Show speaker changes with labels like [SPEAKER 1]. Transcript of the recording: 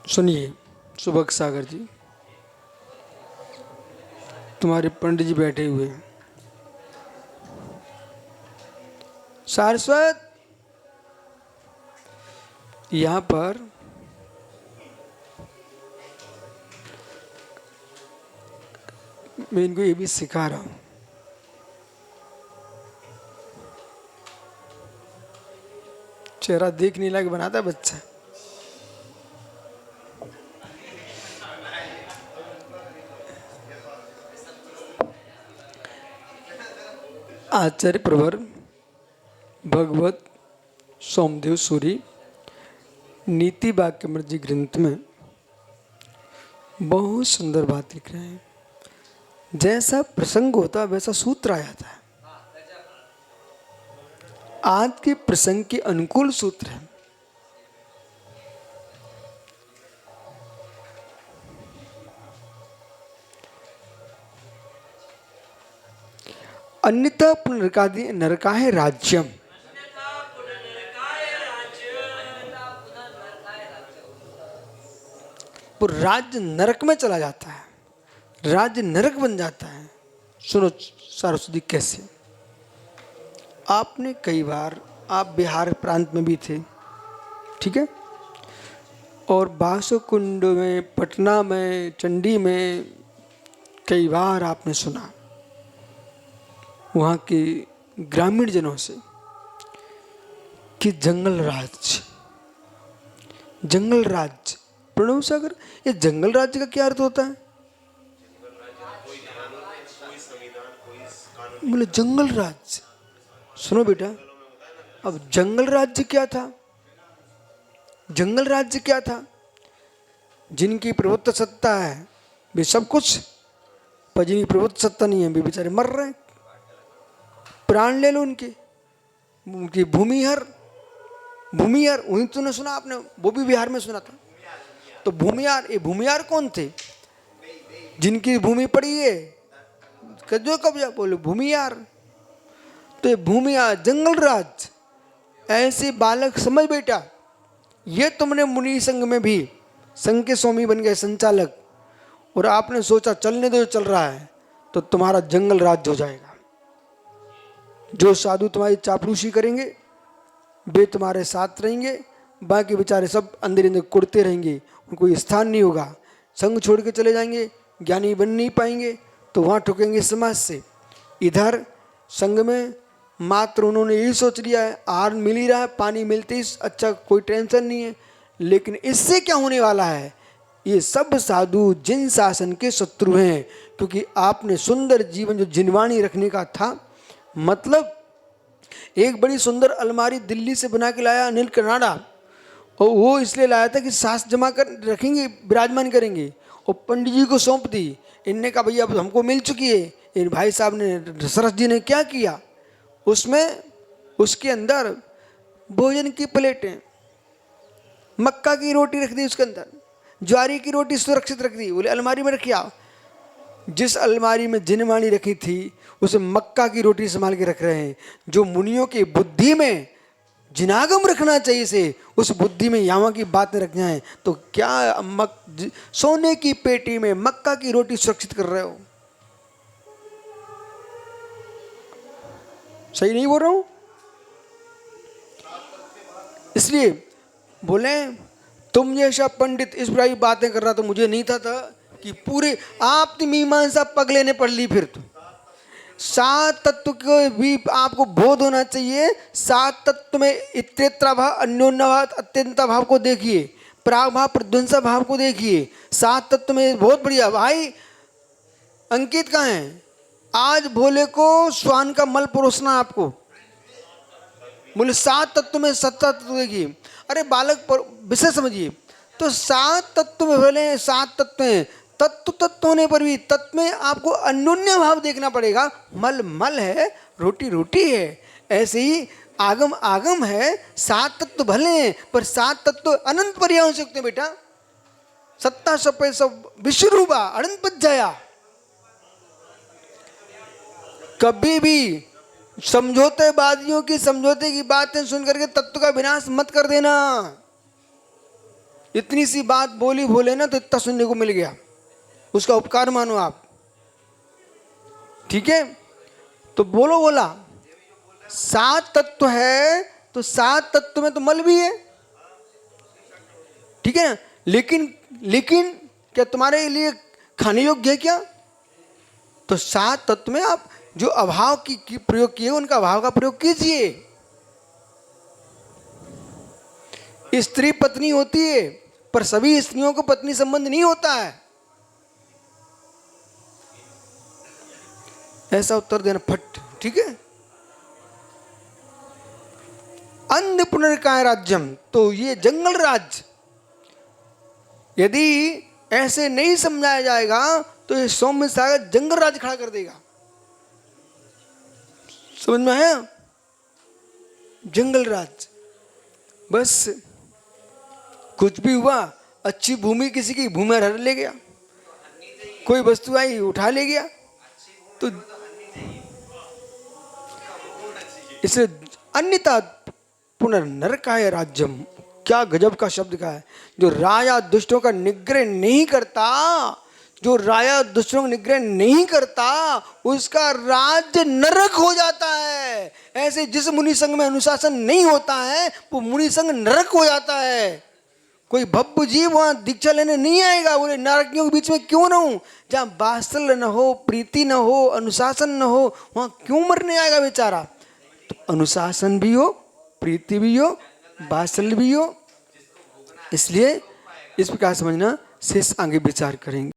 [SPEAKER 1] सुनिए सुबक सागर जी, तुम्हारे पंडित जी बैठे हुए हैं। सारस्वत, यहाँ पर मैं इनको ये भी सिखा रहा हूँ। चेहरा देखने लायक बनाता है बच्चा। आचार्य प्रवर भगवत सोमदेव सूरी नीति वाक्यमृत जी ग्रंथ में बहुत सुंदर बात लिख रहे हैं। जैसा प्रसंग होता वैसा सूत्र आ जाता है। आज के प्रसंग के अनुकूल सूत्र है। अन्यथा नरकाय राज्यम, तो राज्य नरक में चला जाता है, राज्य नरक बन जाता है। सुनो सरस्वती कैसे। आपने कई बार, आप बिहार प्रांत में भी थे, ठीक है, और बासुकुंड में, पटना में, चंडी में कई बार आपने सुना वहाँ के ग्रामीण जनों से कि जंगल राज्य, जंगल राज्य। प्रणव सागर, ये जंगल राज्य का क्या अर्थ होता है? बोले जंगल राज्य। सुनो बेटा, अब जंगल राज्य क्या था? जंगल राज्य क्या था? जिनकी प्रभुत्व सत्ता है वे सब कुछ, पर जिनकी प्रभुत्व सत्ता नहीं है वे बेचारे मर रहे हैं। प्राण ले लो उनके, उनकी भूमिहर। भूमिहर वही तूने सुना आपने, वो भी बिहार में सुना था। तो भूमिहार, ये भूमिहार कौन थे? जिनकी भूमि पड़ी है जो कब्जा, बोले भूमिहार। तो ये भूमिहार जंगल राज, ऐसे बालक समझ बेटा। ये तुमने मुनि संघ में भी संघ के स्वामी बन गए, संचालक, और आपने सोचा चलने दो, चल रहा है तो तुम्हारा जंगल राज्य हो जाएगा। जो साधु तुम्हारी चापलूसी करेंगे वे तुम्हारे साथ रहेंगे, बाकी बेचारे सब अंदर अंदर कुड़ते रहेंगे, उनको स्थान नहीं होगा। संघ छोड़ के चले जाएंगे, ज्ञानी बन नहीं पाएंगे, तो वहाँ ठुकेंगे समाज से। इधर संघ में मात्र उन्होंने यही सोच लिया है, आहार मिल ही रहा है, पानी मिलते ही अच्छा, कोई टेंशन नहीं है। लेकिन इससे क्या होने वाला है? ये सब साधु जिन शासन के शत्रु हैं, क्योंकि आपने सुंदर जीवन जो जिनवाणी रखने का था, मतलब एक बड़ी सुंदर अलमारी दिल्ली से बना के लाया अनिल कनाडा, और वो इसलिए लाया था कि सास जमा कर रखेंगे, विराजमान करेंगे, और पंडित जी को सौंप दी। इनने कहा भैया अब हमको मिल चुकी है। इन भाई साहब ने, सरस जी ने क्या किया, उसमें उसके अंदर भोजन की प्लेटें, मक्का की रोटी रख दी, उसके अंदर ज्वारी की रोटी सुरक्षित रख दी। बोले अलमारी में रखिया। जिस अलमारी में जिनवाणी रखी थी उसे मक्का की रोटी संभाल के रख रहे हैं। जो मुनियों की बुद्धि में जिनागम रखना चाहिए से, उस बुद्धि में यहाँ की बातें रखना है, तो क्या सोने की पेटी में मक्का की रोटी सुरक्षित कर रहे हो? सही नहीं बोल रहा हूं? इसलिए बोले तुम जैसा पंडित इस बुराई बातें कर रहा, तो मुझे नहीं था कि पूरे आप मीमांसा पगले ने पढ़ ली। फिर तो 7 तत्व को भी आपको बोध होना चाहिए। 7 तत्व में इत्यत्र भाव, अन्योन्य भाव, अत्यंत भाव को देखिए, प्राग भाव, प्रध्वंसा भाव को देखिए। 7 तत्व में बहुत बढ़िया। भाई अंकित कहाँ है? आज भोले को श्वान का मल परोसना आपको। बोले 7 तत्व में 7 तत्व देखिए। अरे बालक विषय समझिए। तो 7 तत्व में भले 7 तत्व हैं, तत्व होने पर भी तत्व में आपको अन्योन्य भाव देखना पड़ेगा। मल मल है, रोटी रोटी है। ऐसे ही आगम आगम है। 7 तत्व भले हैं, पर 7 तत्व अनंत पर्याय हो सकते हैं बेटा। सत्ता सपे सब विश्वरूपा अनंत पद जाया। कभी भी समझौतेबाजियों की, समझौते की बातें सुन करके तत्व का विनाश मत कर देना। इतनी सी बात बोली भोले ना तो इतना सुनने को मिल गया, उसका उपकार मानो आप। ठीक है, तो बोला 7 तत्व है, तो 7 तत्व में तो मल भी है। ठीक है ना, लेकिन क्या तुम्हारे लिए खाने योग्य है क्या? तो 7 तत्व में आप जो अभाव की प्रयोग किए उनका अभाव का प्रयोग कीजिए। स्त्री पत्नी होती है, पर सभी स्त्रियों को पत्नी संबंध नहीं होता है। ऐसा उत्तर देना फट। ठीक है, अन्य पुनर्काय राज्यम, तो ये जंगल राज्य यदि ऐसे नहीं समझाया जाएगा तो ये सौम्य सागर जंगल राज्य खड़ा कर देगा। समझ में आया? जंगल राज्य, बस कुछ भी हुआ, अच्छी भूमि किसी की भूमि हर ले गया, कोई वस्तु आई उठा ले गया, तो इसे अन्यथा पुनर्नरकाय राज्यम, क्या गजब का शब्द का है। जो राजा दुष्टों का निग्रह नहीं करता, जो राजा दुष्टों का निग्रह नहीं करता, उसका राज्य नरक हो जाता है। ऐसे जिस मुनि संघ में अनुशासन नहीं होता है वो मुनि संघ नरक हो जाता है। कोई भव्य जीव वहां दीक्षा लेने नहीं आएगा, बोले नारकियों के बीच में क्यों ना हूं, जहां वात्सल्य न हो, प्रीति न हो, अनुशासन न हो, वहां क्यों मरने आएगा बेचारा। तो अनुशासन भी हो, प्रीति भी हो, वात्सल्य भी हो, इसलिए इस प्रकार समझना। शेष आगे विचार करेंगे।